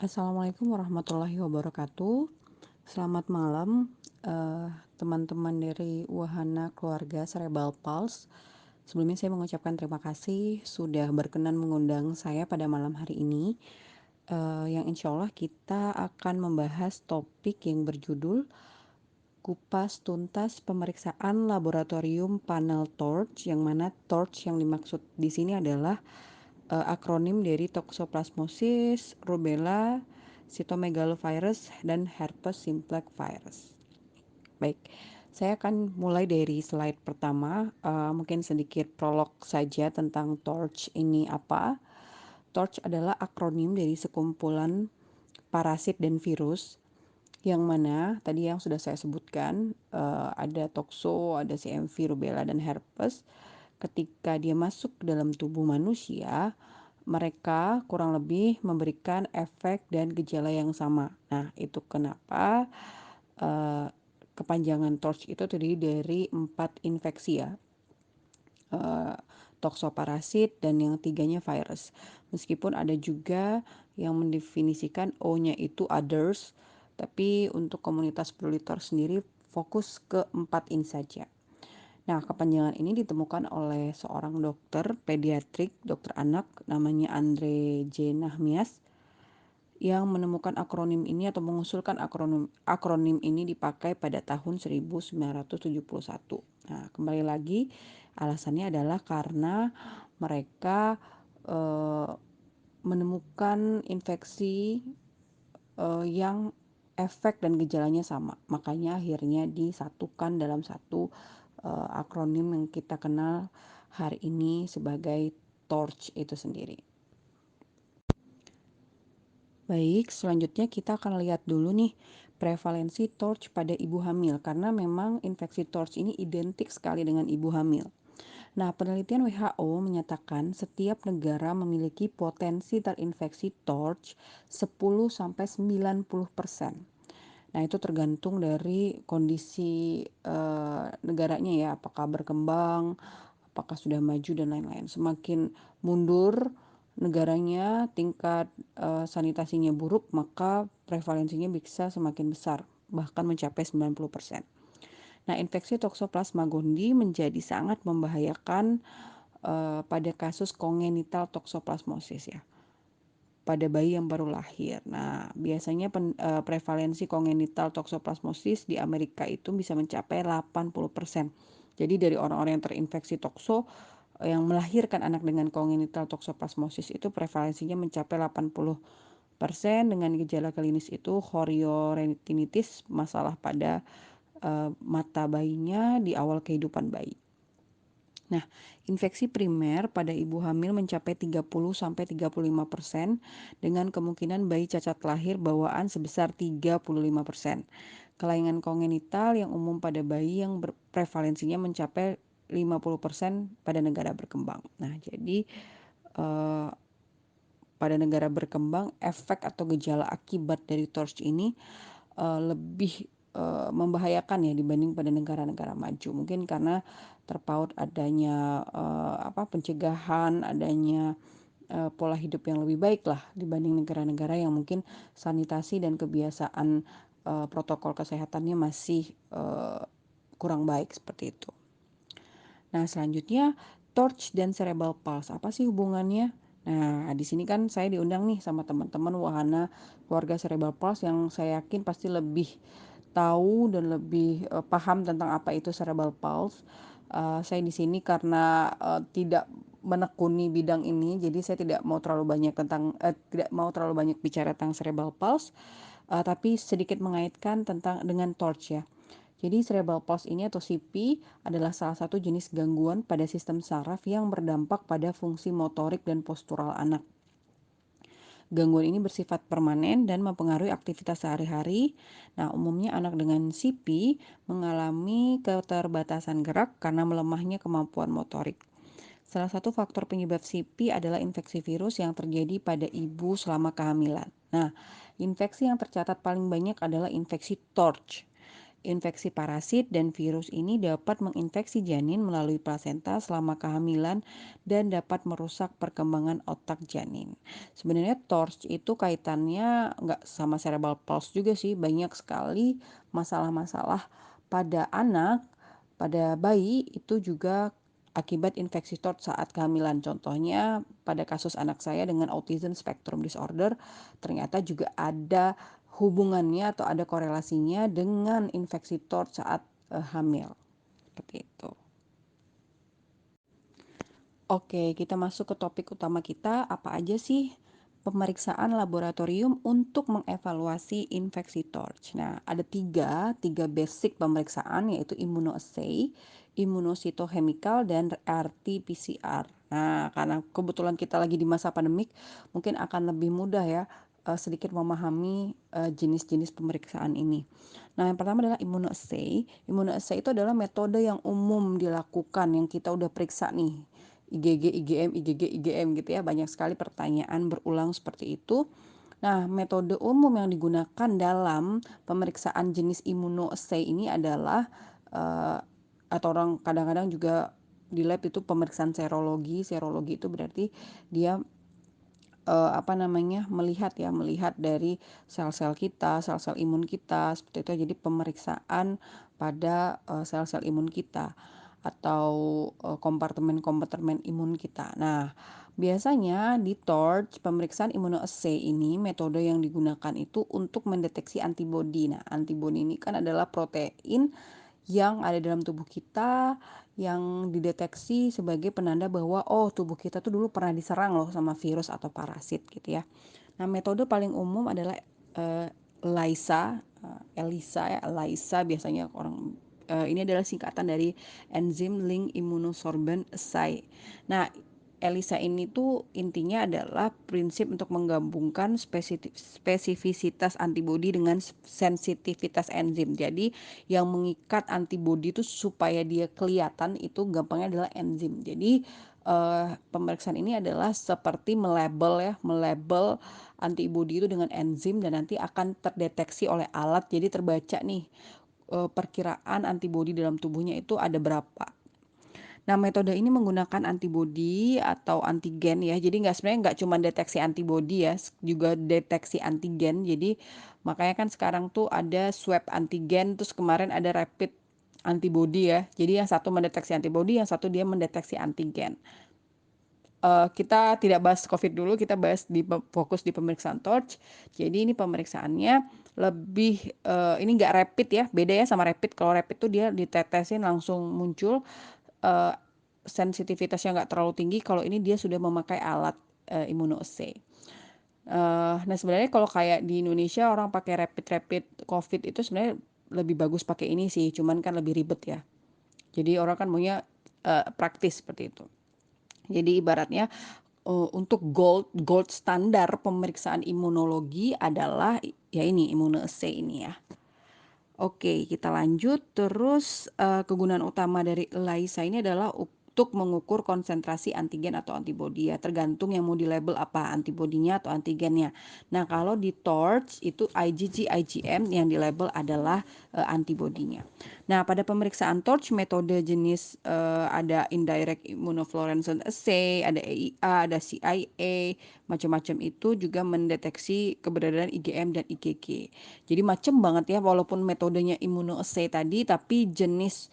Assalamualaikum warahmatullahi wabarakatuh. Selamat malam, teman-teman dari Wahana Keluarga Cerebral Pulse. Sebelumnya saya mengucapkan terima kasih sudah berkenan mengundang saya pada malam hari ini. Yang insya Allah kita akan membahas topik yang berjudul kupas tuntas pemeriksaan laboratorium panel TORCH, yang mana TORCH yang dimaksud di sini adalah akronim dari toxoplasmosis, rubella, cytomegalovirus, dan herpes simplex virus. Baik, saya akan mulai dari slide pertama, mungkin sedikit prolog saja tentang TORCH ini apa. TORCH adalah akronim dari sekumpulan parasit dan virus yang mana tadi yang sudah saya sebutkan, ada tokso, ada CMV, rubella, dan herpes. Ketika dia masuk ke dalam tubuh manusia, mereka kurang lebih memberikan efek dan gejala yang sama. Nah, itu kenapa kepanjangan TORCH itu terdiri dari 4 infeksi ya. Toksoparasit dan yang tiganya virus. Meskipun ada juga yang mendefinisikan O-nya itu others, tapi untuk komunitas Prolitor sendiri fokus ke 4 ini saja. Nah, kepanjangan ini ditemukan oleh seorang dokter pediatrik, dokter anak, namanya Andre J. Nahmias, yang menemukan akronim ini atau mengusulkan akronim ini dipakai pada tahun 1971. Nah, kembali lagi alasannya adalah karena mereka menemukan infeksi yang efek dan gejalanya sama. Makanya akhirnya disatukan dalam satu akronim yang kita kenal hari ini sebagai TORCH itu sendiri. Baik, selanjutnya kita akan lihat dulu nih prevalensi TORCH pada ibu hamil, karena memang infeksi TORCH ini identik sekali dengan ibu hamil. Nah, penelitian WHO menyatakan setiap negara memiliki potensi terinfeksi TORCH 10-90%. Nah, itu tergantung dari kondisi negaranya ya, apakah berkembang, apakah sudah maju dan lain-lain. Semakin mundur negaranya, tingkat sanitasinya buruk, maka prevalensinya bisa semakin besar, bahkan mencapai 90%. Nah, infeksi Toxoplasma gondii menjadi sangat membahayakan pada kasus kongenital toxoplasmosis ya, pada bayi yang baru lahir. Nah, biasanya prevalensi kongenital toxoplasmosis di Amerika itu bisa mencapai 80%. Jadi dari orang-orang yang terinfeksi tokso yang melahirkan anak dengan kongenital toxoplasmosis itu prevalensinya mencapai 80%. Dengan gejala klinis itu chorioretinitis, masalah pada mata bayinya di awal kehidupan bayi. Nah, infeksi primer pada ibu hamil mencapai 30-35% dengan kemungkinan bayi cacat lahir bawaan sebesar 35%. Kelainan kongenital yang umum pada bayi yang prevalensinya mencapai 50% pada negara berkembang. Nah, jadi pada negara berkembang efek atau gejala akibat dari TORCH ini lebih membahayakan ya dibanding pada negara-negara maju. Mungkin karena terpaut adanya pencegahan, adanya pola hidup yang lebih baik lah dibanding negara-negara yang mungkin sanitasi dan kebiasaan protokol kesehatannya masih kurang baik seperti itu. Nah, selanjutnya TORCH dan cerebral pulse, apa sih hubungannya? Nah, di sini kan saya diundang nih sama teman-teman Wahana Keluarga Cerebral Pulse yang saya yakin pasti lebih tahu dan lebih paham tentang apa itu cerebral pulse. Saya di sini karena tidak menekuni bidang ini, jadi saya tidak mau terlalu banyak bicara tentang cerebral pulse, tapi sedikit mengaitkan tentang dengan TORCH ya. Jadi cerebral palsy ini atau CP adalah salah satu jenis gangguan pada sistem saraf yang berdampak pada fungsi motorik dan postural anak. Gangguan ini bersifat permanen dan mempengaruhi aktivitas sehari-hari. Nah, umumnya anak dengan CP mengalami keterbatasan gerak karena melemahnya kemampuan motorik. Salah satu faktor penyebab CP adalah infeksi virus yang terjadi pada ibu selama kehamilan. Nah, infeksi yang tercatat paling banyak adalah infeksi TORCH. infeksi parasit dan virus ini dapat menginfeksi janin melalui plasenta selama kehamilan dan dapat merusak perkembangan otak janin. Sebenarnya TORCH itu kaitannya nggak sama cerebral palsy juga sih, banyak sekali masalah-masalah pada anak, pada bayi itu juga akibat infeksi TORCH saat kehamilan. Contohnya pada kasus anak saya dengan autism spectrum disorder, ternyata juga ada hubungannya atau ada korelasinya dengan infeksi TORCH saat hamil. Seperti itu. Oke, kita masuk ke topik utama kita. Apa aja sih pemeriksaan laboratorium untuk mengevaluasi infeksi TORCH? Nah, ada tiga basic pemeriksaan, yaitu immunoassay, immunocytochemical, dan RT-PCR. Nah, karena kebetulan kita lagi di masa pandemik, mungkin akan lebih mudah ya sedikit memahami jenis-jenis pemeriksaan ini. Nah, yang pertama adalah immunoassay. Immunoassay itu adalah metode yang umum dilakukan, yang kita udah periksa nih. IgG, IgM, IgG, IgM gitu ya. Banyak sekali pertanyaan berulang seperti itu. Nah, metode umum yang digunakan dalam pemeriksaan jenis immunoassay ini adalah atau orang kadang-kadang juga di lab itu pemeriksaan serologi. Serologi itu berarti dia melihat dari sel-sel kita, sel-sel imun kita seperti itu. Jadi pemeriksaan pada sel-sel imun kita atau kompartemen-kompartemen imun kita. Nah, biasanya di TORCH pemeriksaan immunoassay ini metode yang digunakan itu untuk mendeteksi antibodi. Nah, antibodi ini kan adalah protein yang ada dalam tubuh kita yang dideteksi sebagai penanda bahwa tubuh kita tuh dulu pernah diserang loh sama virus atau parasit gitu ya. Nah, metode paling umum adalah ELISA biasanya orang ini adalah singkatan dari Enzyme Link Immunosorbent Assay. Nah, ELISA ini tuh intinya adalah prinsip untuk menggabungkan spesifisitas antibodi dengan sensitivitas enzim. Jadi yang mengikat antibodi itu supaya dia kelihatan itu gampangnya adalah enzim. Jadi pemeriksaan ini adalah seperti melabel antibodi itu dengan enzim dan nanti akan terdeteksi oleh alat. Jadi terbaca nih perkiraan antibodi dalam tubuhnya itu ada berapa. Nah, metode ini menggunakan antibodi atau antigen ya. Jadi sebenarnya nggak cuma deteksi antibodi ya, juga deteksi antigen. Jadi makanya kan sekarang tuh ada swab antigen, terus kemarin ada rapid antibodi ya. Jadi yang satu mendeteksi antibodi, yang satu dia mendeteksi antigen. Kita tidak bahas COVID dulu, kita bahas fokus di pemeriksaan TORCH. Jadi ini pemeriksaannya lebih ini nggak rapid ya, beda ya sama rapid. Kalau rapid tuh dia ditetesin langsung muncul. Sensitivitasnya nggak terlalu tinggi. Kalau ini dia sudah memakai alat immunoassay. Nah, sebenarnya kalau kayak di Indonesia orang pakai rapid COVID itu sebenarnya lebih bagus pakai ini sih, cuman kan lebih ribet ya. Jadi orang kan maunya praktis seperti itu. Jadi ibaratnya untuk gold standar pemeriksaan imunologi adalah ya ini immunoassay ini ya. Oke, kita lanjut. Terus kegunaan utama dari ELISA ini adalah untuk mengukur konsentrasi antigen atau antibodi ya, tergantung yang mau dilabel apa, antibodinya atau antigennya. Nah, kalau di TORCH itu IgG, IgM yang dilabel adalah antibodinya. Nah, pada pemeriksaan TORCH metode jenis ada indirect immunofluorescence assay, ada EIA, ada CIA, macam-macam itu juga mendeteksi keberadaan IgM dan IgG. Jadi macam banget ya, walaupun metodenya immunoassay tadi, tapi jenis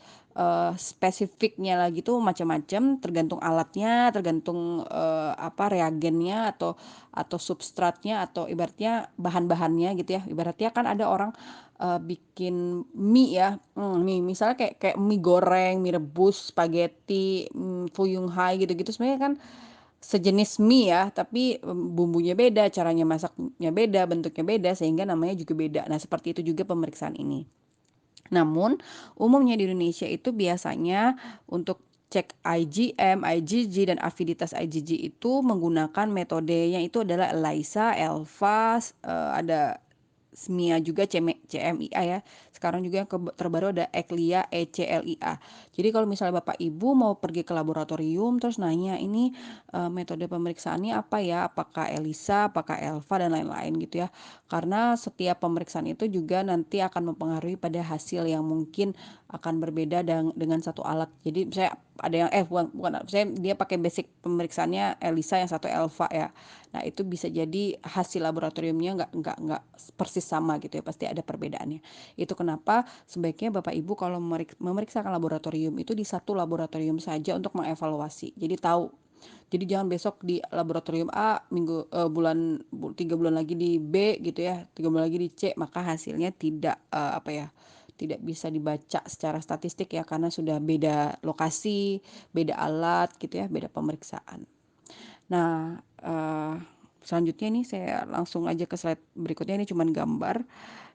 spesifiknya lagi tuh macam-macam, tergantung alatnya, tergantung reagennya atau substratnya atau ibaratnya bahan-bahannya gitu ya. Ibaratnya kan ada orang bikin mie ya, mie misalnya kayak mie goreng, mie rebus, spaghetti, fuyung hai gitu-gitu sebenarnya kan sejenis mie ya, tapi bumbunya beda, caranya masaknya beda, bentuknya beda, sehingga namanya juga beda. Nah, seperti itu juga pemeriksaan ini. Namun, umumnya di Indonesia itu biasanya untuk cek IgM, IgG, dan aviditas IgG itu menggunakan metodenya itu adalah ELISA, ELVA, ada SMIA juga, CMIA ya. sekarang juga yang terbaru ada Eclia, ECLIA. Jadi kalau misalnya Bapak Ibu mau pergi ke laboratorium terus nanya ini metode pemeriksaannya apa ya, apakah ELISA, apakah ELVA dan lain-lain gitu ya. Karena setiap pemeriksaan itu juga nanti akan mempengaruhi pada hasil yang mungkin akan berbeda dengan satu alat. Jadi saya ada yang bukan saya dia pakai basic pemeriksaannya ELISA, yang satu ELVA ya. Nah, itu bisa jadi hasil laboratoriumnya nggak persis sama gitu ya, pasti ada perbedaannya. Itu kenapa sebaiknya Bapak Ibu kalau memeriksakan laboratorium itu di satu laboratorium saja untuk mengevaluasi. Jadi tahu. Jadi jangan besok di laboratorium A, 3 bulan lagi di B gitu ya, 3 bulan lagi di C, maka hasilnya tidak tidak bisa dibaca secara statistik ya, karena sudah beda lokasi, beda alat gitu ya, beda pemeriksaan. Nah, selanjutnya nih saya langsung aja ke slide berikutnya, ini cuman gambar.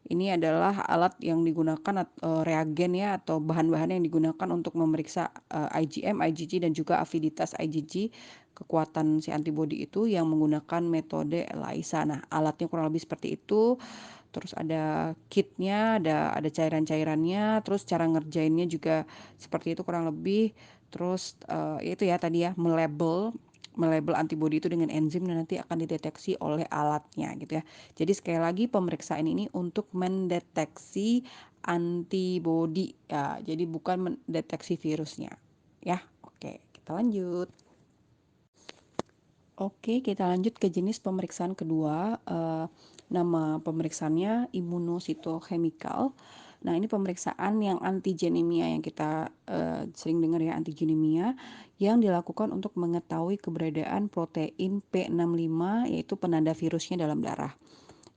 Ini adalah alat yang digunakan reagen ya, atau bahan-bahan yang digunakan untuk memeriksa IgM, IgG dan juga aviditas IgG, kekuatan si antibodi itu yang menggunakan metode ELISA. Nah, alatnya kurang lebih seperti itu. Terus ada kitnya, ada cairan-cairannya, terus cara ngerjainnya juga seperti itu kurang lebih. Terus itu ya tadi ya, melabel antibodi itu dengan enzim dan nanti akan dideteksi oleh alatnya gitu ya. Jadi sekali lagi pemeriksaan ini untuk mendeteksi antibodi ya, jadi bukan mendeteksi virusnya. Ya, oke, kita lanjut. Oke, kita lanjut ke jenis pemeriksaan kedua. Nama pemeriksaannya imunositochemical. Nah, ini pemeriksaan yang antigenemia yang kita sering dengar ya, antigenemia, yang dilakukan untuk mengetahui keberadaan protein P65, yaitu penanda virusnya dalam darah.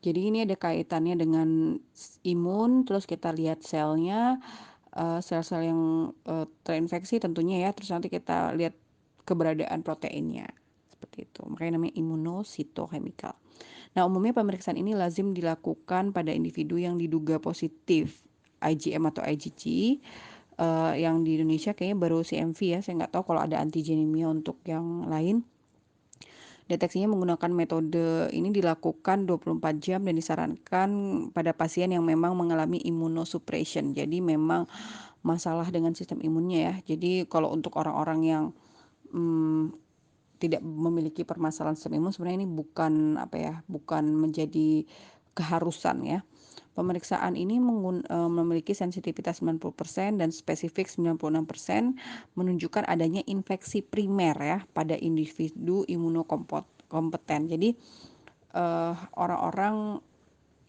Jadi ini ada kaitannya dengan imun, terus kita lihat selnya, sel-sel yang terinfeksi tentunya ya, terus nanti kita lihat keberadaan proteinnya. Seperti itu. Makanya namanya imunositochemical. Nah, umumnya pemeriksaan ini lazim dilakukan pada individu yang diduga positif IgM atau IgG. Yang di Indonesia kayaknya baru CMV ya. Saya nggak tahu kalau ada antigenemia untuk yang lain. Deteksinya menggunakan metode ini dilakukan 24 jam dan disarankan pada pasien yang memang mengalami immunosuppression. Jadi memang masalah dengan sistem imunnya ya. Jadi kalau untuk orang-orang yang tidak memiliki permasalahan sistem imun, sebenarnya ini bukan menjadi keharusan ya. Pemeriksaan ini memiliki sensitivitas 90% dan spesifik 96%, menunjukkan adanya infeksi primer ya pada individu imunokompeten. Jadi orang-orang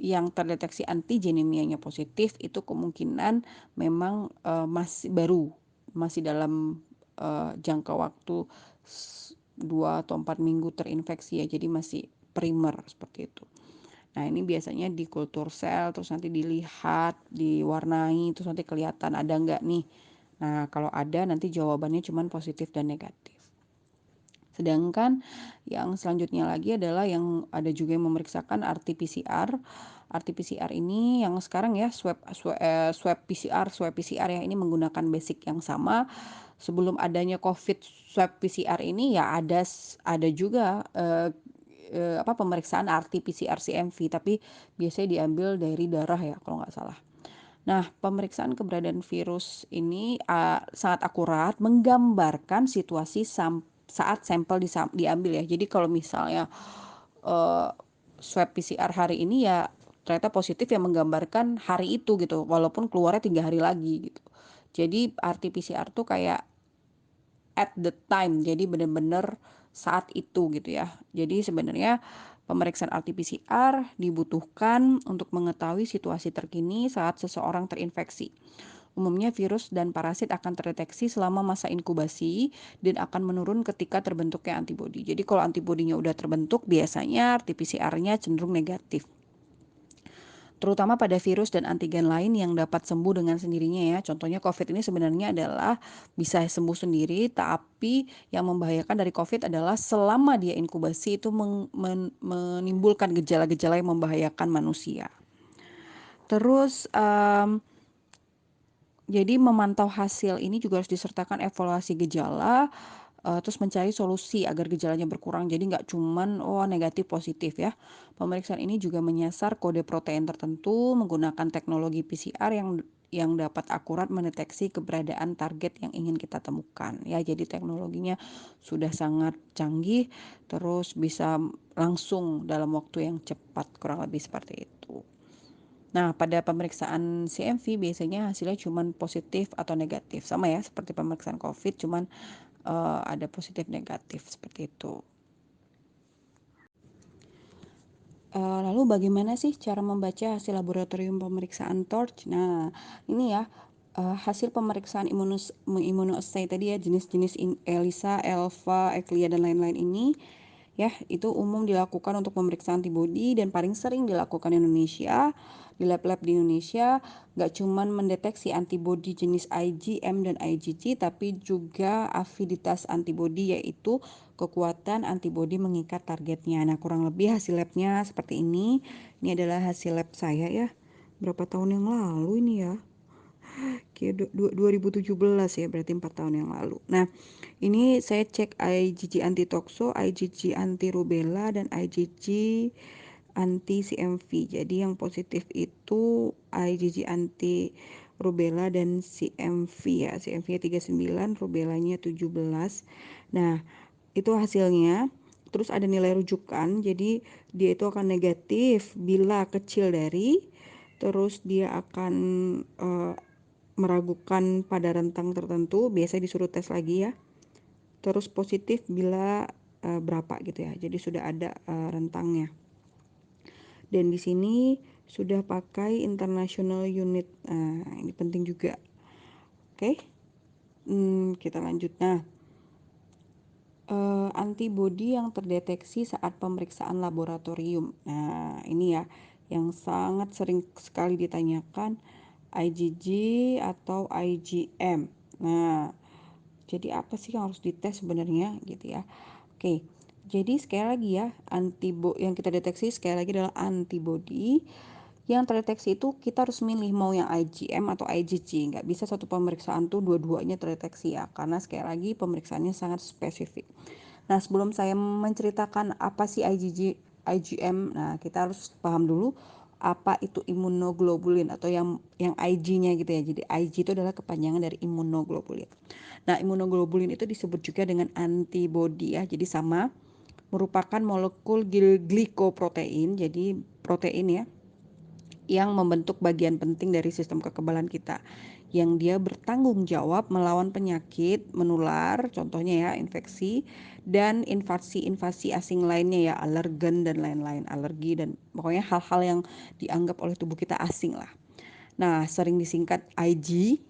yang terdeteksi antigenemianya positif itu kemungkinan memang masih dalam jangka waktu 2 atau 4 minggu terinfeksi ya, jadi masih primer seperti itu. Nah, ini biasanya di kultur sel, terus nanti dilihat, diwarnai, terus nanti kelihatan ada nggak nih. Nah, kalau ada nanti jawabannya cuma positif dan negatif. Sedangkan yang selanjutnya lagi adalah yang ada juga yang memeriksakan RT-PCR. RT-PCR ini yang sekarang ya swab PCR ya, ini menggunakan basic yang sama. Sebelum adanya COVID, swab PCR ini ya ada juga pemeriksaan RT-PCR CMV, tapi biasanya diambil dari darah ya kalau nggak salah. Nah, pemeriksaan keberadaan virus ini sangat akurat menggambarkan situasi saat sampel diambil ya. Jadi kalau misalnya swab PCR hari ini ya ternyata positif, ya menggambarkan hari itu gitu, walaupun keluarnya 3 hari lagi gitu. Jadi RT-PCR tuh kayak at the time, jadi benar-benar saat itu gitu ya. Jadi sebenarnya pemeriksaan RT-PCR dibutuhkan untuk mengetahui situasi terkini saat seseorang terinfeksi. Umumnya virus dan parasit akan terdeteksi selama masa inkubasi dan akan menurun ketika terbentuknya antibodi. Jadi kalau antibodinya udah terbentuk, biasanya RT-PCR-nya cenderung negatif. Terutama pada virus dan antigen lain yang dapat sembuh dengan sendirinya ya. Contohnya COVID ini sebenarnya adalah bisa sembuh sendiri, tapi yang membahayakan dari COVID adalah selama dia inkubasi itu menimbulkan gejala-gejala yang membahayakan manusia. Terus jadi memantau hasil ini juga harus disertakan evaluasi gejala terus mencari solusi agar gejalanya berkurang. Jadi nggak cuman negatif positif ya. Pemeriksaan ini juga menyasar kode protein tertentu menggunakan teknologi PCR yang dapat akurat mendeteksi keberadaan target yang ingin kita temukan ya. Jadi teknologinya sudah sangat canggih, terus bisa langsung dalam waktu yang cepat, kurang lebih seperti itu. Nah, pada pemeriksaan CMV biasanya hasilnya cuman positif atau negatif. Sama ya seperti pemeriksaan COVID, cuman ada positif negatif seperti itu. Lalu bagaimana sih cara membaca hasil laboratorium pemeriksaan TORCH? Nah, ini ya hasil pemeriksaan immunoassay tadi ya, jenis-jenis ELISA, ELVA, ECLIA dan lain-lain ini ya, itu umum dilakukan untuk pemeriksaan antibodi dan paling sering dilakukan di Indonesia, di lab-lab di Indonesia. Nggak cuman mendeteksi antibodi jenis IgM dan IgG, tapi juga afiditas antibodi, yaitu kekuatan antibodi mengikat targetnya. Nah, kurang lebih hasil labnya seperti ini. Ini adalah hasil lab saya ya. Berapa tahun yang lalu ini ya? Kayak 2017 ya, berarti 4 tahun yang lalu. Nah, ini saya cek IgG anti toxo, IgG anti rubella, dan IgG anti CMV. Jadi yang positif itu IgG anti rubella dan CMV ya. CMV 39, rubellanya 17. Nah, itu hasilnya. Terus ada nilai rujukan, jadi dia itu akan negatif bila kecil dari, terus dia akan meragukan pada rentang tertentu, biasanya disuruh tes lagi ya. Terus positif bila berapa gitu ya. Jadi sudah ada rentangnya. Dan di sini sudah pakai international unit. Nah, ini penting juga. Oke. Kita lanjut. Nah, antibodi yang terdeteksi saat pemeriksaan laboratorium. Nah, ini ya yang sangat sering sekali ditanyakan, IgG atau IgM. Nah, jadi apa sih yang harus dites sebenarnya gitu ya. Oke. Jadi sekali lagi ya, yang kita deteksi sekali lagi adalah antibodi. Yang terdeteksi itu kita harus milih mau yang IgM atau IgG. Nggak bisa satu pemeriksaan tuh dua-duanya terdeteksi ya, karena sekali lagi pemeriksaannya sangat spesifik. Nah, sebelum saya menceritakan apa sih IgG, IgM, nah kita harus paham dulu apa itu imunoglobulin atau yang IG-nya gitu ya. Jadi IG itu adalah kepanjangan dari imunoglobulin. Nah, imunoglobulin itu disebut juga dengan antibodi ya. Jadi sama, merupakan molekul glikoprotein, jadi protein ya, yang membentuk bagian penting dari sistem kekebalan kita, yang dia bertanggung jawab melawan penyakit menular, contohnya ya infeksi dan invasi asing lainnya ya, alergen dan lain-lain, alergi dan pokoknya hal-hal yang dianggap oleh tubuh kita asing lah. Nah, sering disingkat IG.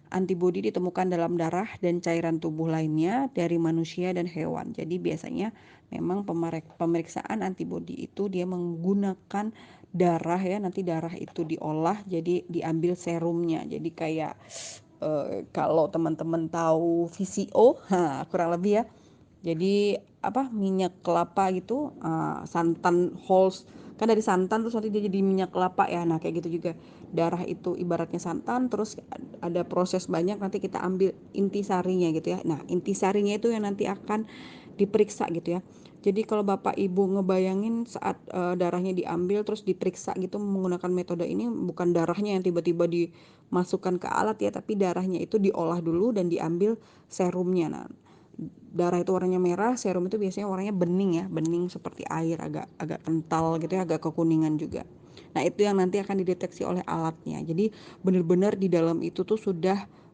Antibodi ditemukan dalam darah dan cairan tubuh lainnya dari manusia dan hewan. Jadi biasanya memang pemeriksaan antibodi itu dia menggunakan darah ya, nanti darah itu diolah jadi diambil serumnya. Jadi kayak kalau teman-teman tahu VCO, kurang lebih ya. Jadi minyak kelapa gitu, santan Halls kan dari santan terus nanti dia jadi minyak kelapa ya. Nah, kayak gitu juga darah itu ibaratnya santan, terus ada proses banyak, nanti kita ambil intisarinya gitu ya. Nah, intisarinya itu yang nanti akan diperiksa gitu ya. Jadi kalau Bapak Ibu ngebayangin saat darahnya diambil terus diperiksa gitu menggunakan metode ini, bukan darahnya yang tiba-tiba dimasukkan ke alat ya, tapi darahnya itu diolah dulu dan diambil serumnya. Nah, darah itu warnanya merah, serum itu biasanya warnanya bening ya, bening seperti air, agak kental gitu ya, agak kekuningan juga. Nah, itu yang nanti akan dideteksi oleh alatnya. Jadi benar-benar di dalam itu tuh sudah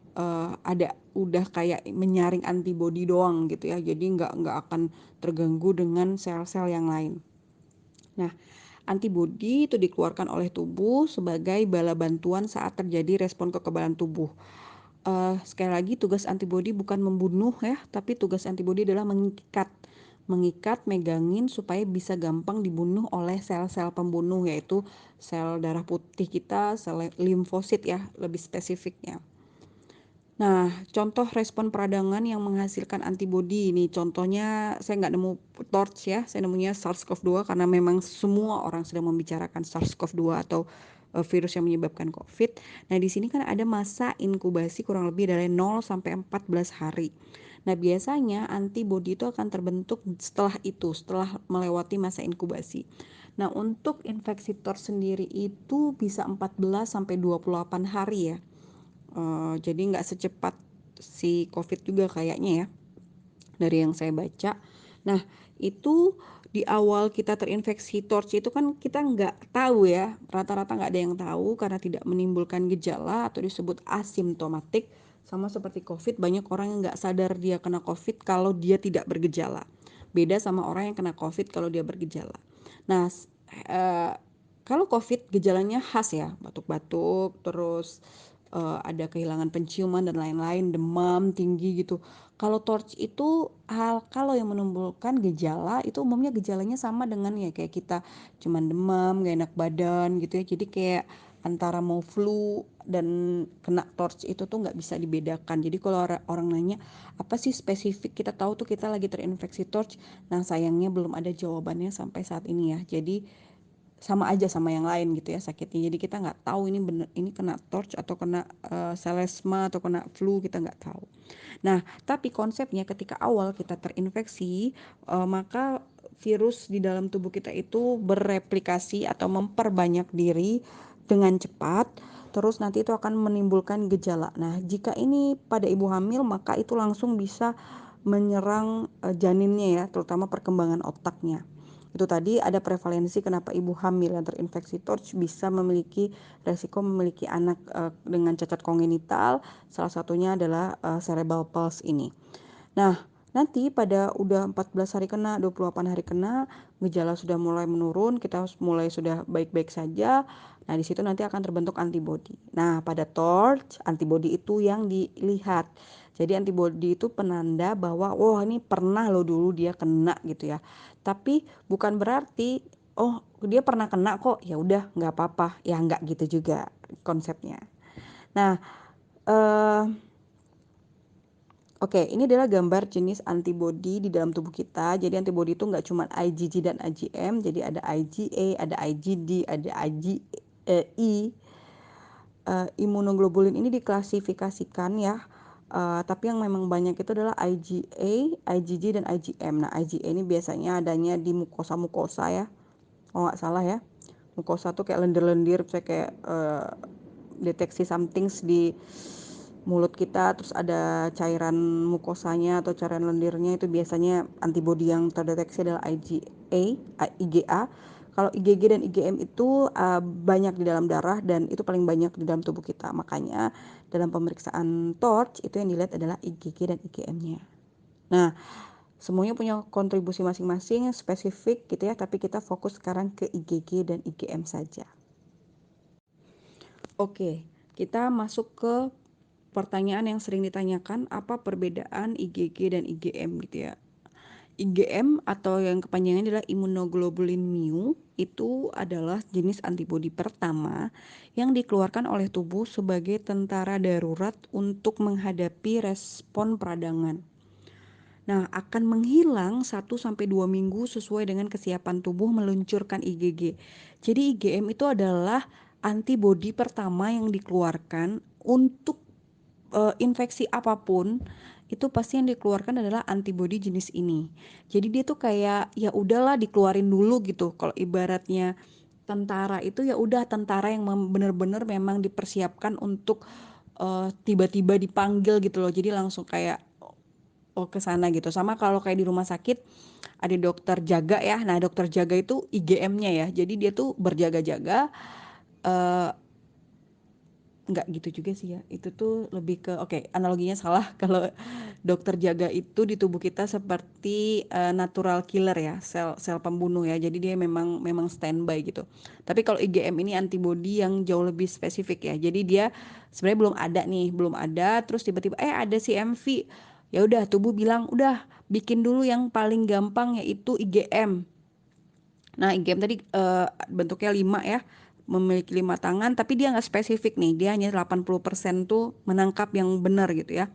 udah kayak menyaring antibodi doang gitu ya. Jadi nggak akan terganggu dengan sel-sel yang lain. Nah, antibodi itu dikeluarkan oleh tubuh sebagai bala bantuan saat terjadi respon kekebalan tubuh. Sekali lagi tugas antibodi bukan membunuh ya, tapi tugas antibodi adalah mengikat, megangin supaya bisa gampang dibunuh oleh sel-sel pembunuh, yaitu sel darah putih kita, sel limfosit ya, lebih spesifiknya. Nah, contoh respon peradangan yang menghasilkan antibodi ini, contohnya saya nggak nemu TORCH ya, saya nemunya SARS-CoV-2 karena memang semua orang sedang membicarakan SARS-CoV-2 atau virus yang menyebabkan COVID. Nah, di sini kan ada masa inkubasi kurang lebih dari 0 sampai 14 hari. Nah, biasanya antibodi itu akan terbentuk setelah itu, setelah melewati masa inkubasi. Nah, untuk infeksi TORCH sendiri itu bisa 14 sampai 28 hari ya. Jadi nggak secepat si COVID juga kayaknya ya, dari yang saya baca. Nah, itu di awal kita terinfeksi TORCH itu kan kita nggak tahu ya, rata-rata nggak ada yang tahu karena tidak menimbulkan gejala atau disebut asimptomatik. Sama seperti COVID, banyak orang yang nggak sadar dia kena COVID kalau dia tidak bergejala. Beda sama orang yang kena COVID kalau dia bergejala. Nah, eh, kalau COVID gejalanya khas ya, batuk-batuk, terus ada kehilangan penciuman dan lain-lain, demam tinggi gitu. Kalau TORCH itu kalau yang menimbulkan gejala itu umumnya gejalanya sama dengan ya kayak kita cuman demam, gak enak badan gitu ya. Jadi kayak antara mau flu dan kena TORCH itu tuh nggak bisa dibedakan. Jadi kalau orang nanya apa sih spesifik kita tahu tuh kita lagi terinfeksi TORCH. Nah, sayangnya belum ada jawabannya sampai saat ini ya. Jadi sama aja sama yang lain gitu ya sakitnya. Jadi kita nggak tahu ini bener ini kena TORCH atau kena selesma atau kena flu, kita nggak tahu. Nah, tapi konsepnya ketika awal kita terinfeksi, maka virus di dalam tubuh kita itu bereplikasi atau memperbanyak diri dengan cepat, terus nanti itu akan menimbulkan gejala. Nah, jika ini pada ibu hamil, maka itu langsung bisa menyerang janinnya ya, terutama perkembangan otaknya. Itu tadi ada prevalensi kenapa ibu hamil yang terinfeksi TORCH bisa memiliki resiko memiliki anak dengan cacat kongenital, salah satunya adalah cerebral palsy ini. Nah, nanti pada udah 14 hari kena, 28 hari kena, gejala sudah mulai menurun, kita mulai sudah baik-baik saja. Nah, di situ nanti akan terbentuk antibodi. Nah, pada TORCH, antibodi itu yang dilihat. Jadi antibodi itu penanda bahwa wah ini pernah loh dulu dia kena gitu ya. Tapi bukan berarti oh dia pernah kena kok, ya udah nggak apa-apa. Ya nggak gitu juga konsepnya. Nah, eh Oke, ini adalah gambar jenis antibodi di dalam tubuh kita. Jadi antibodi itu nggak cuma IgG dan IgM, jadi ada IgA, ada IgD, ada IgE. Imunoglobulin ini diklasifikasikan ya, tapi yang memang banyak itu adalah IgA, IgG, dan IgM. Nah, IgA ini biasanya adanya di mukosa-mukosa ya, kalau nggak salah ya. Mukosa tuh kayak lendir-lendir, saya kayak deteksi something di mulut kita, terus ada cairan mukosanya atau cairan lendirnya, itu biasanya antibodi yang terdeteksi adalah IgA. Kalau IgG dan IgM itu banyak di dalam darah dan itu paling banyak di dalam tubuh kita. Makanya dalam pemeriksaan TORCH itu yang dilihat adalah IgG dan IgM-nya. Nah, semuanya punya kontribusi masing-masing spesifik gitu ya, tapi kita fokus sekarang ke IgG dan IgM saja. Oke, kita masuk ke pertanyaan yang sering ditanyakan, apa perbedaan IgG dan IgM gitu ya. IgM atau yang kepanjangannya adalah immunoglobulin mu, itu adalah jenis antibodi pertama yang dikeluarkan oleh tubuh sebagai tentara darurat untuk menghadapi respon peradangan. Nah, akan menghilang 1 sampai 2 minggu sesuai dengan kesiapan tubuh meluncurkan IgG. Jadi IgM itu adalah antibodi pertama yang dikeluarkan untuk infeksi apapun, itu pasti yang dikeluarkan adalah antibodi jenis ini. Jadi dia tuh kayak ya udahlah dikeluarin dulu gitu. Kalau ibaratnya tentara itu ya udah tentara yang benar-benar memang dipersiapkan untuk tiba-tiba dipanggil gitu loh. Jadi langsung kayak oh ke sana gitu. Sama kalau kayak di rumah sakit ada dokter jaga ya. Nah, dokter jaga itu IgM-nya ya. Jadi dia tuh berjaga-jaga. eh Nggak gitu juga sih ya. Itu tuh lebih ke oke, analoginya salah. Kalau dokter jaga itu di tubuh kita seperti natural killer ya, sel pembunuh ya. Jadi dia memang memang standby gitu. Tapi kalau IgM ini antibodi yang jauh lebih spesifik ya. Jadi dia sebenarnya belum ada nih, belum ada, terus tiba-tiba ada si MV. Ya udah tubuh bilang, "Udah, bikin dulu yang paling gampang yaitu IgM." Nah, IgM tadi bentuknya 5 ya, memiliki 5 tangan, tapi dia nggak spesifik nih, dia hanya 80% tuh menangkap yang benar gitu ya.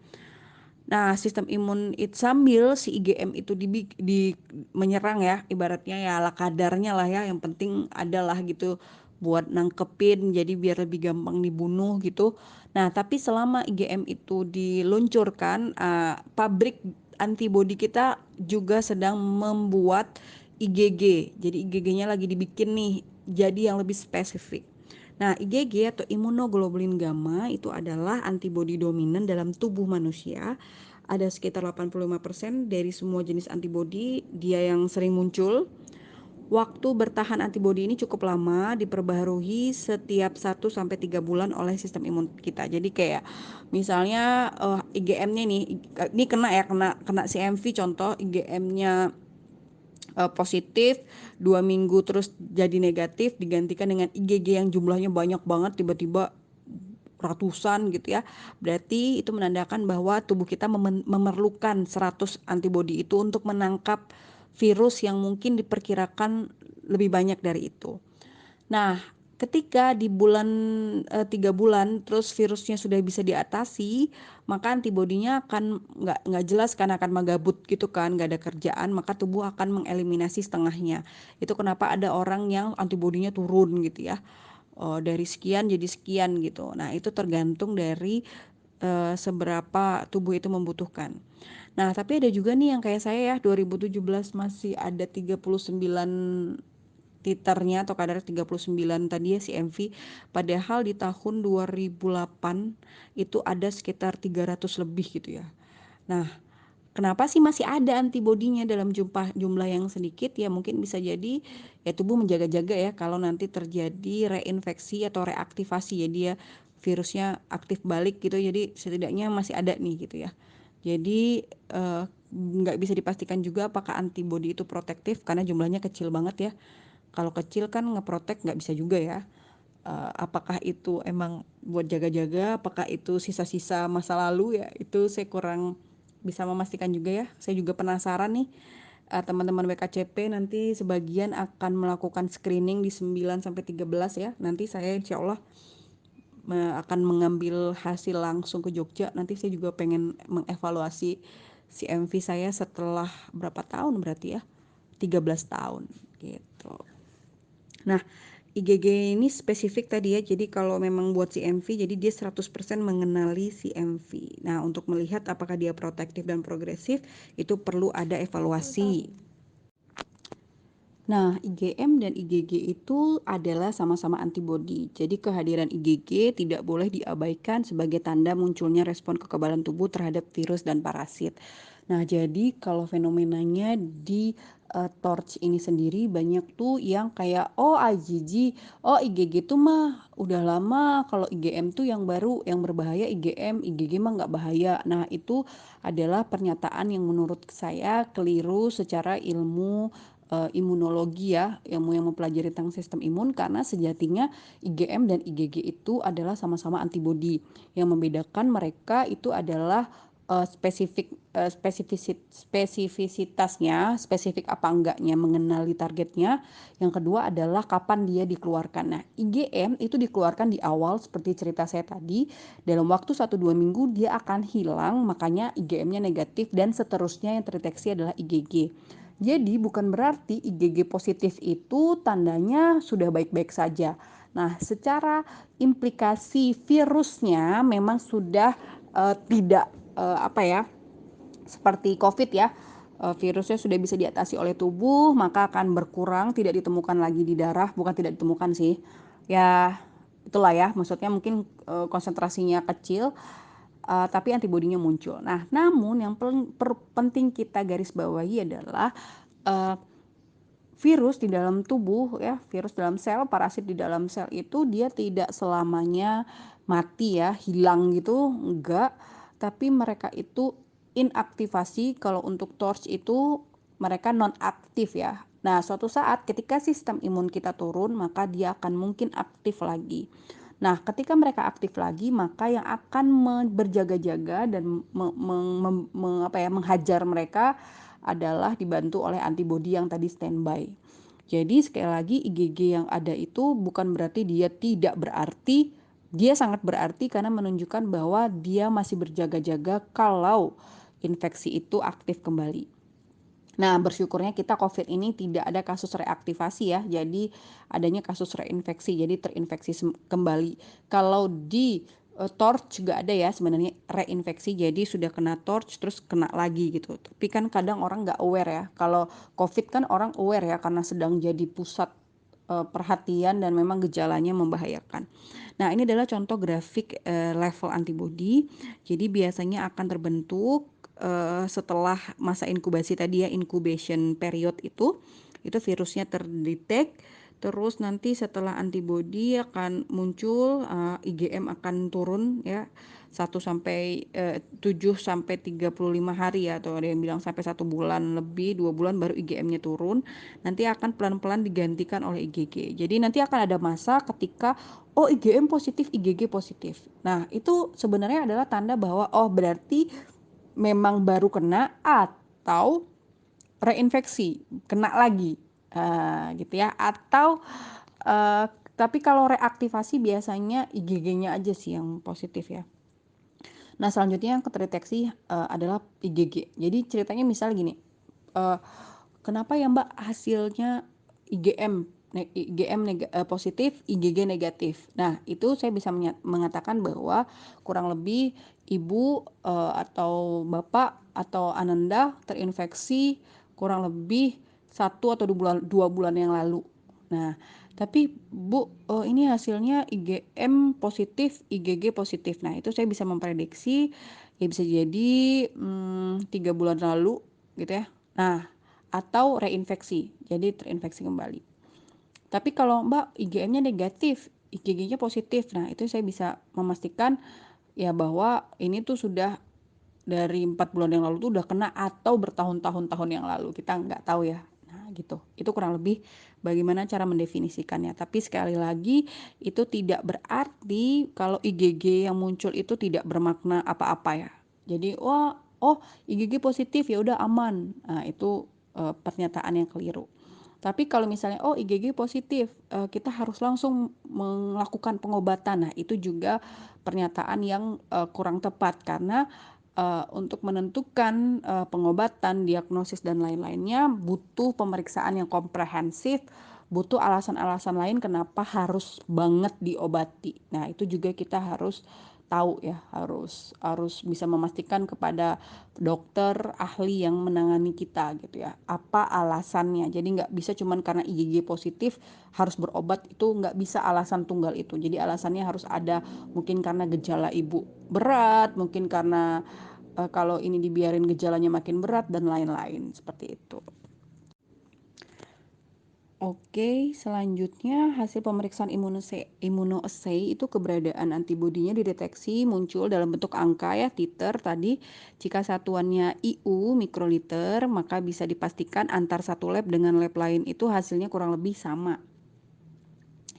Nah, sistem imun sambil si IgM itu menyerang ya, ibaratnya ya ala kadarnya lah ya, yang penting adalah gitu buat nangkepin, jadi biar lebih gampang dibunuh gitu. Nah, tapi selama IgM itu diluncurkan, pabrik antibodi kita juga sedang membuat IgG. Jadi IgG-nya lagi dibikin nih, jadi yang lebih spesifik. Nah, IgG atau imunoglobulin gamma itu adalah antibodi dominan dalam tubuh manusia. Ada sekitar 85% dari semua jenis antibodi dia yang sering muncul. Waktu bertahan antibodi ini cukup lama, diperbaharui setiap 1 sampai 3 bulan oleh sistem imun kita. Jadi kayak misalnya IgM-nya nih, ini kena CMV contoh IgM-nya positif 2 minggu terus jadi negatif, digantikan dengan IgG yang jumlahnya banyak banget, tiba-tiba ratusan gitu ya. Berarti itu menandakan bahwa tubuh kita memerlukan 100 antibodi itu untuk menangkap virus yang mungkin diperkirakan lebih banyak dari itu. Nah, ketika di bulan 3 bulan terus virusnya sudah bisa diatasi, maka antibodinya akan nggak jelas kan, akan magabut gitu kan, nggak ada kerjaan, maka tubuh akan mengeliminasi setengahnya. Itu kenapa ada orang yang antibodinya turun gitu ya, dari sekian jadi sekian gitu. Nah, itu tergantung dari seberapa tubuh itu membutuhkan. Nah, tapi ada juga nih yang kayak saya ya, 2017 masih ada 39 titernya atau kadar 39 tadi ya CMV, padahal di tahun 2008 itu ada sekitar 300 lebih gitu ya. Nah, kenapa sih masih ada antibodinya dalam jumlah yang sedikit? Ya mungkin bisa jadi ya tubuh menjaga-jaga ya kalau nanti terjadi reinfeksi atau reaktivasi ya, dia virusnya aktif balik gitu, jadi setidaknya masih ada nih gitu ya. Jadi nggak bisa dipastikan juga apakah antibodi itu protektif karena jumlahnya kecil banget ya. Kalau kecil kan ngeprotek nggak bisa juga ya. Apakah itu emang buat jaga-jaga, apakah itu sisa-sisa masa lalu ya, itu saya kurang bisa memastikan juga ya. Saya juga penasaran nih, teman-teman WKCP nanti sebagian akan melakukan screening di 9 sampai 13 ya. Nanti saya insya Allah akan mengambil hasil langsung ke Jogja. Nanti saya juga pengen mengevaluasi CMV saya setelah berapa tahun berarti ya, 13 tahun gitu. Nah, IgG ini spesifik tadi ya, jadi kalau memang buat CMV, jadi dia 100% mengenali CMV. Nah, untuk melihat apakah dia protektif dan progresif, itu perlu ada evaluasi. Nah, IgM dan IgG itu adalah sama-sama antibodi. Jadi kehadiran IgG tidak boleh diabaikan sebagai tanda munculnya respon kekebalan tubuh terhadap virus dan parasit. Nah, jadi kalau fenomenanya di TORCH ini sendiri banyak tuh yang kayak IgG, IgG tuh mah udah lama, kalau IgM tuh yang baru, yang berbahaya IgM, IgG mah nggak bahaya. Nah, itu adalah pernyataan yang menurut saya keliru secara ilmu imunologi ya, ilmu yang mempelajari tentang sistem imun, karena sejatinya IgM dan IgG itu adalah sama-sama antibodi. Yang membedakan mereka itu adalah spesifisitasnya, spesifik apa enggaknya, mengenali targetnya. Yang kedua adalah kapan dia dikeluarkan. Nah, IgM itu dikeluarkan di awal seperti cerita saya tadi, dalam waktu 1-2 minggu dia akan hilang, makanya IgM-nya negatif, dan seterusnya yang terdeteksi adalah IgG. Jadi bukan berarti IgG positif itu tandanya sudah baik-baik saja. Nah, secara implikasi virusnya memang sudah tidak seperti COVID ya. Virusnya sudah bisa diatasi oleh tubuh, maka akan berkurang, tidak ditemukan lagi di darah, bukan tidak ditemukan sih. Ya, itulah ya, maksudnya mungkin konsentrasinya kecil, tapi antibodinya muncul. Nah, namun yang penting kita garis bawahi adalah virus di dalam tubuh ya, virus dalam sel, parasit di dalam sel itu dia tidak selamanya mati ya, hilang gitu, enggak. Tapi mereka itu inaktivasi. Kalau untuk TORCH itu mereka non aktif ya. Nah, suatu saat ketika sistem imun kita turun, maka dia akan mungkin aktif lagi. Nah, ketika mereka aktif lagi, maka yang akan berjaga-jaga dan menghajar mereka adalah dibantu oleh antibodi yang tadi standby. Jadi sekali lagi IgG yang ada itu bukan berarti dia tidak berarti, dia sangat berarti karena menunjukkan bahwa dia masih berjaga-jaga kalau infeksi itu aktif kembali. Nah, bersyukurnya kita COVID ini tidak ada kasus reaktivasi ya, jadi adanya kasus reinfeksi, jadi terinfeksi kembali. Kalau di torch juga ada ya sebenarnya reinfeksi, jadi sudah kena torch terus kena lagi gitu. Tapi kan kadang orang nggak aware ya. Kalau COVID kan orang aware ya karena sedang jadi pusat perhatian dan memang gejalanya membahayakan. Nah, ini adalah contoh grafik level antibody. Jadi biasanya akan terbentuk setelah masa inkubasi tadi ya, incubation period itu virusnya terdetek, terus nanti setelah antibody akan muncul, IgM akan turun ya 7 sampai 35 hari ya, atau ada yang bilang sampai 1 bulan lebih, 2 bulan baru IgM-nya turun. Nanti akan pelan-pelan digantikan oleh IgG. Jadi nanti akan ada masa ketika oh IgM positif, IgG positif. Nah, itu sebenarnya adalah tanda bahwa oh berarti memang baru kena atau reinfeksi, kena lagi, gitu ya. Atau tapi kalau reaktivasi biasanya IgG-nya aja sih yang positif ya. Nah, selanjutnya yang terdeteksi adalah IgG. Jadi ceritanya misalnya gini, kenapa ya Mbak hasilnya IgM positif, IgG negatif. Nah, itu saya bisa mengatakan bahwa kurang lebih ibu atau bapak atau Ananda terinfeksi kurang lebih 1 atau 2 bulan yang lalu. Nah, tapi Bu, ini hasilnya IgM positif, IgG positif. Nah, itu saya bisa memprediksi ya bisa jadi 3 bulan lalu gitu ya. Nah, atau reinfeksi, jadi terinfeksi kembali. Tapi kalau Mbak IgM-nya negatif, IgG-nya positif, nah itu saya bisa memastikan ya bahwa ini tuh sudah dari 4 bulan yang lalu tuh udah kena atau bertahun-tahun yang lalu, kita nggak tahu ya. Nah gitu, itu kurang lebih bagaimana cara mendefinisikannya. Tapi sekali lagi itu tidak berarti kalau IgG yang muncul itu tidak bermakna apa-apa ya. Jadi IgG positif ya udah aman. Nah itu pernyataan yang keliru. Tapi kalau misalnya IgG positif, kita harus langsung melakukan pengobatan. Nah, itu juga pernyataan yang kurang tepat karena untuk menentukan pengobatan, diagnosis dan lain-lainnya butuh pemeriksaan yang komprehensif, butuh alasan-alasan lain kenapa harus banget diobati. Nah, itu juga kita harus tahu ya, harus bisa memastikan kepada dokter ahli yang menangani kita gitu ya, apa alasannya. Jadi nggak bisa cuman karena IgG positif harus berobat, itu nggak bisa alasan tunggal itu. Jadi alasannya harus ada, mungkin karena gejala ibu berat, mungkin karena kalau ini dibiarin gejalanya makin berat dan lain-lain seperti itu. Oke, selanjutnya hasil pemeriksaan immunoassay itu keberadaan antibodinya dideteksi muncul dalam bentuk angka ya, titer tadi. Jika satuannya IU mikroliter, maka bisa dipastikan antar satu lab dengan lab lain itu hasilnya kurang lebih sama.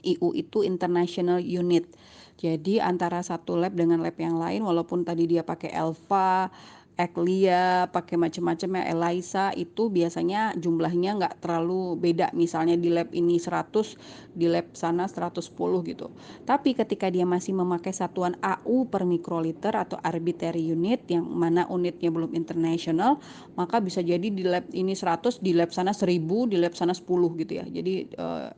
IU itu International Unit. Jadi antara satu lab dengan lab yang lain, walaupun tadi dia pakai ELVA, Eclia, pakai macam-macam ya, ELISA, itu biasanya jumlahnya nggak terlalu beda. Misalnya di lab ini 100, di lab sana 110 gitu. Tapi ketika dia masih memakai satuan AU per mikroliter atau arbitrary unit, yang mana unitnya belum international, maka bisa jadi di lab ini 100, di lab sana 1000, di lab sana 10 gitu ya. Jadi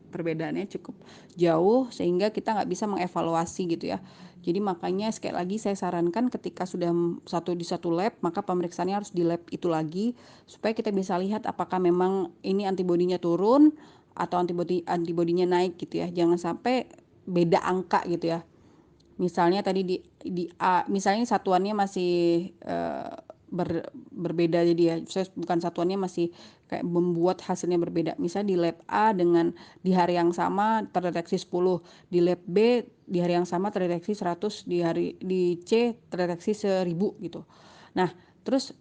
perbedaannya cukup jauh sehingga kita nggak bisa mengevaluasi gitu ya. Jadi makanya sekali lagi saya sarankan ketika sudah di satu lab, maka pemeriksaannya harus di lab itu lagi supaya kita bisa lihat apakah memang ini antibodinya turun atau antibodinya naik gitu ya. Jangan sampai beda angka gitu ya. Misalnya tadi di A, misalnya satuannya masih berbeda, jadi ya saya bukan satuannya masih kayak membuat hasilnya berbeda. Misalnya di lab A dengan di hari yang sama terdeteksi 10, di lab B di hari yang sama terdeteksi 100, di C terdeteksi 1000 gitu. Nah, terus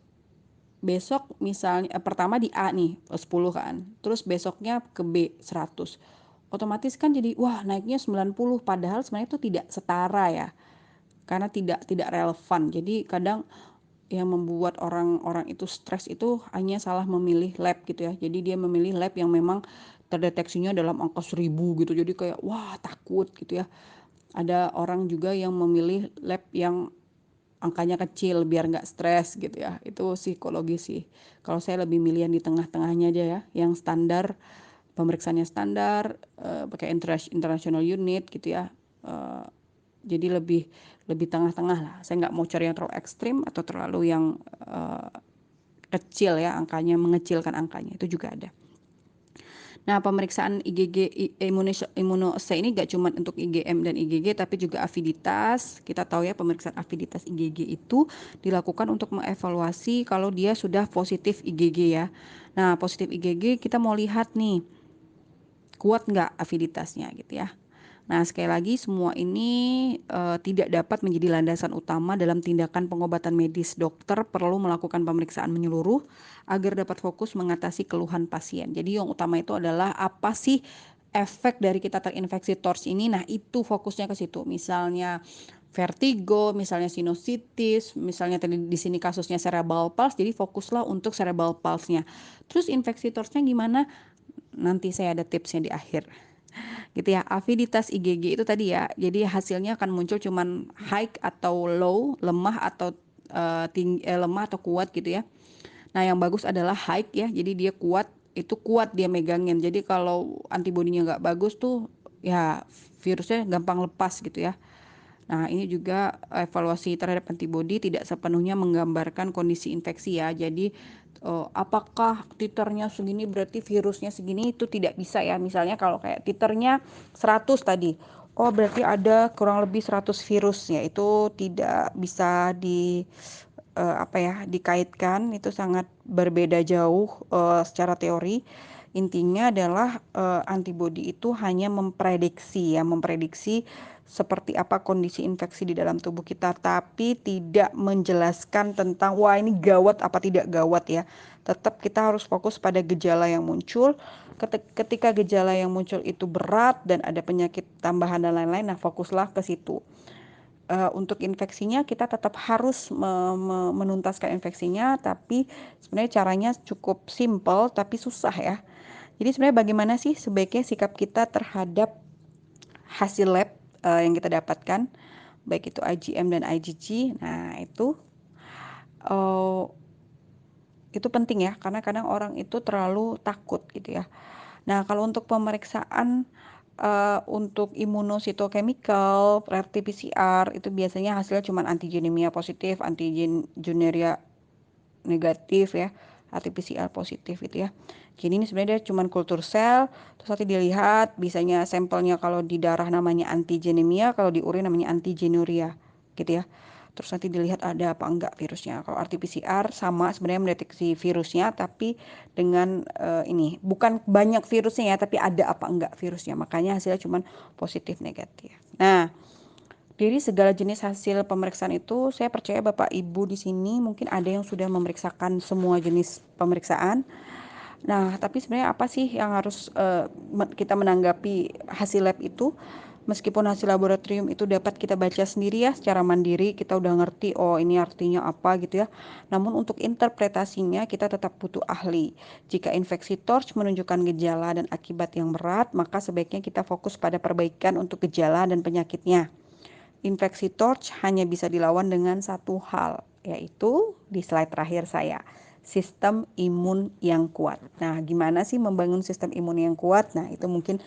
besok misalnya pertama di A nih 10 kan. Terus besoknya ke B 100. Otomatis kan jadi wah naiknya 90, padahal sebenarnya itu tidak setara ya. Karena tidak relevan. Jadi kadang yang membuat orang-orang itu stres itu hanya salah memilih lab gitu ya. Jadi dia memilih lab yang memang terdeteksinya dalam angka 1000 gitu. Jadi kayak wah takut gitu ya. Ada orang juga yang memilih lab yang angkanya kecil biar nggak stres gitu ya. Itu psikologis sih. Kalau saya lebih milih yang di tengah-tengahnya aja ya, yang standar, pemeriksaannya standar, pakai international unit gitu ya. Eh, jadi lebih lebih tengah-tengah lah. Saya nggak mau cari yang terlalu ekstrim atau terlalu yang kecil ya angkanya, mengecilkan angkanya, itu juga ada. Nah, pemeriksaan IgG imunoassay ini gak cuma untuk IgM dan IgG tapi juga aviditas. Kita tahu ya pemeriksaan aviditas IgG itu dilakukan untuk mengevaluasi kalau dia sudah positif IgG ya. Nah, positif IgG kita mau lihat nih kuat nggak aviditasnya gitu ya. Nah, sekali lagi semua ini tidak dapat menjadi landasan utama dalam tindakan pengobatan medis. Dokter perlu melakukan pemeriksaan menyeluruh agar dapat fokus mengatasi keluhan pasien. Jadi yang utama itu adalah apa sih efek dari kita terinfeksi TORCH ini. Nah, itu fokusnya ke situ. Misalnya vertigo, misalnya sinusitis, misalnya tadi di sini kasusnya cerebral palsy, jadi fokuslah untuk cerebral palsy-nya. Terus infeksi TORCH-nya gimana? Nanti saya ada tipsnya di akhir gitu ya. Aviditas IgG itu tadi ya, jadi hasilnya akan muncul cuman high atau low, lemah atau lemah atau kuat gitu ya. Nah, yang bagus adalah high ya, jadi dia kuat, itu kuat dia megangin. Jadi kalau antibodinya nggak bagus tuh ya virusnya gampang lepas gitu ya. Nah, ini juga evaluasi terhadap antibodi tidak sepenuhnya menggambarkan kondisi infeksi ya. Jadi apakah titernya segini berarti virusnya segini, itu tidak bisa ya. Misalnya kalau kayak titernya 100 tadi. Oh, berarti ada kurang lebih 100 virusnya. Itu tidak bisa dikaitkan, itu sangat berbeda jauh secara teori. Intinya adalah antibodi itu hanya memprediksi seperti apa kondisi infeksi di dalam tubuh kita, tapi tidak menjelaskan tentang wah ini gawat apa tidak gawat ya. Tetap kita harus fokus pada gejala yang muncul. Ketika gejala yang muncul itu berat dan ada penyakit tambahan dan lain-lain, nah fokuslah ke situ. Untuk infeksinya kita tetap harus menuntaskan infeksinya, tapi sebenarnya caranya cukup simple tapi susah ya. Jadi sebenarnya bagaimana sih sebaiknya sikap kita terhadap hasil lab yang kita dapatkan, baik itu IgM dan IgG. Nah, uh, itu penting ya, karena kadang orang itu terlalu takut gitu ya. Nah, kalau untuk pemeriksaan untuk imunositochemical, RT-PCR itu biasanya hasilnya cuma antigenemia positif, antigenuria negatif ya, RT-PCR positif itu ya. Jadi ini sebenarnya dia cuma kultur sel, terus nanti dilihat bisanya sampelnya kalau di darah namanya antigenemia, kalau di urin namanya antigenuria gitu ya. Terus nanti dilihat ada apa enggak virusnya. Kalau RT-PCR sama sebenarnya mendeteksi virusnya, tapi dengan ini bukan banyak virusnya ya, tapi ada apa enggak virusnya. Makanya hasilnya cuma positif negatif. Nah, dari segala jenis hasil pemeriksaan itu, saya percaya Bapak Ibu di sini mungkin ada yang sudah memeriksakan semua jenis pemeriksaan. Nah, tapi sebenarnya apa sih yang harus kita menanggapi hasil lab itu? Meskipun hasil laboratorium itu dapat kita baca sendiri ya secara mandiri, kita udah ngerti oh ini artinya apa gitu ya. Namun untuk interpretasinya kita tetap butuh ahli. Jika infeksi TORCH menunjukkan gejala dan akibat yang berat, maka sebaiknya kita fokus pada perbaikan untuk gejala dan penyakitnya. Infeksi TORCH hanya bisa dilawan dengan satu hal, yaitu di slide terakhir saya, sistem imun yang kuat. Nah, gimana sih membangun sistem imun yang kuat? Nah, itu mungkin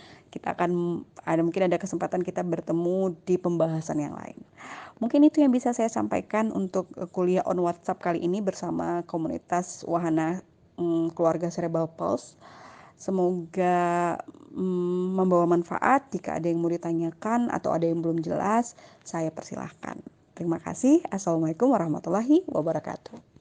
mungkin ada kesempatan kita bertemu di pembahasan yang lain. Mungkin itu yang bisa saya sampaikan untuk kuliah on WhatsApp kali ini bersama komunitas Wahana Keluarga Cerebral Palsy. Semoga membawa manfaat. Jika ada yang mau ditanyakan atau ada yang belum jelas, saya persilahkan. Terima kasih. Assalamualaikum warahmatullahi wabarakatuh.